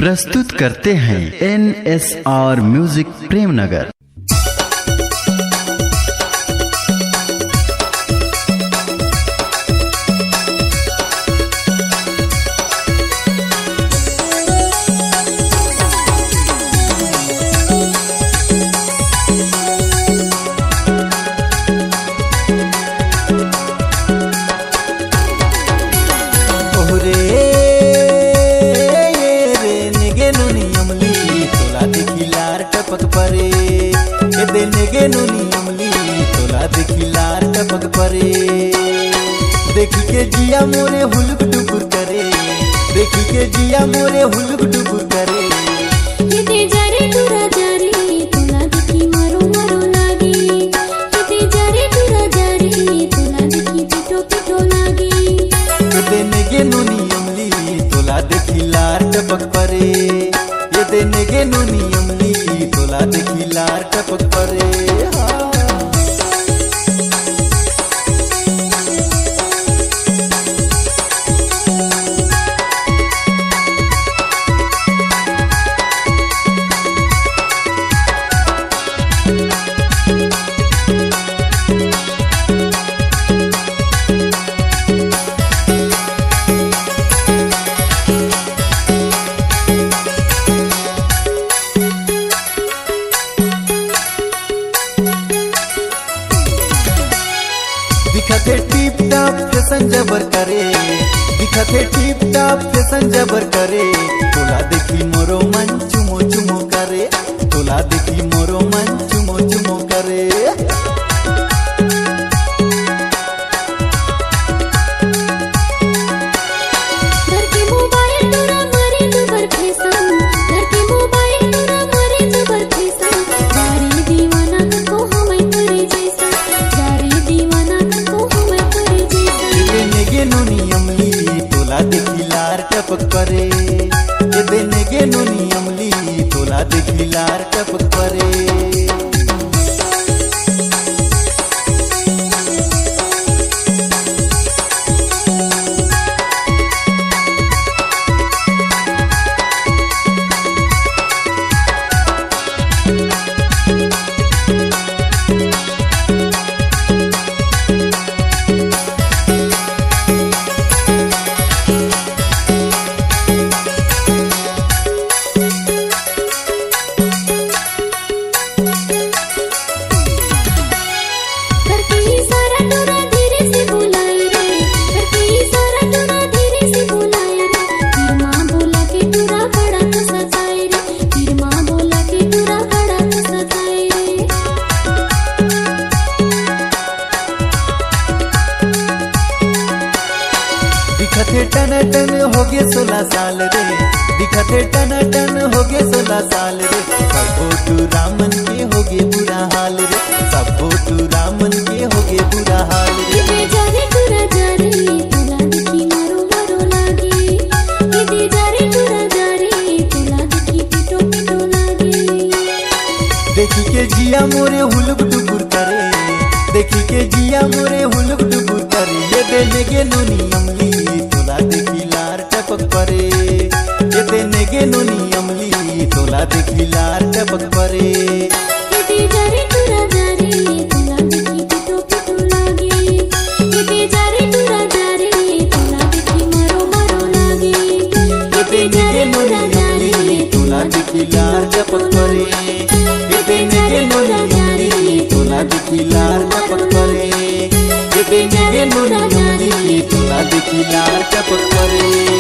प्रस्तुत करते हैं NSR म्यूजिक प्रेमनगर। टपक परे देने नोनी अमली तोला देखी लार टपक परे देखी के जिया मोरे हुलक डुबुर करे देखी के जिया मोरे हुलक डुबुर करे किते जारे तुरा जारे तोला देखी मारो मारो लागे किते जारे तुरा जारे तोला देखी पिटो पिटो लागे देने नोनी अमली तोला देखी लार टपक परे ये देने नोनी अमली तोला देखी लार टपक परे। दिखते टिप टाप फैशन जबर करे दिखते टिप टाप फैशन जबर करे तोला देखी मोरो मन चुमो चुमो करे तोला देखी मोरो मन चुमो चुमो करे घर के मोबाइल तोरा मारे दुबर फैशन घर के मोबाइल तोरा मारे दुबर फैशन जारे दीवाना को हमें करे जैसा जारे दीवाना नोनी अमली तोला देखी लार टपक परे ये देने नोनी अमली तोला देखी लार टपक परे। दिखते टन टन हो गए 16 साल रे दिखते टन टन हो गए 16 साल रे सबो तू रामन के हो गए बुरा हाल रे सबो तू रामन के हो गए बुरा हाल रे किते जारे तुरा जारे तोला देखी मारो मारो लागे किते जारे तुरा जारे तोला देखी पिटो पिटो लागे देखी के जिया मोरे हुलक डुबुर करे देखी के जिया मोरे हुलक डुबुर करे ये देने नोनी अमली तोला देखी लार टपक परे ये देने नोनी अमली तोला देखी लार टपक परे किते जारे तुरा जारे तोला देखी पिटो पिटो लागे किते जारे तुरा जारे तोला देखी मारो मारो लागे ये देने नोनी अमली तोला देखी लार टपक परे ये देने नोनी अमली तोला देखी लार टपक परे ये देने नोनी अमली तोला देखी लार टपक परे।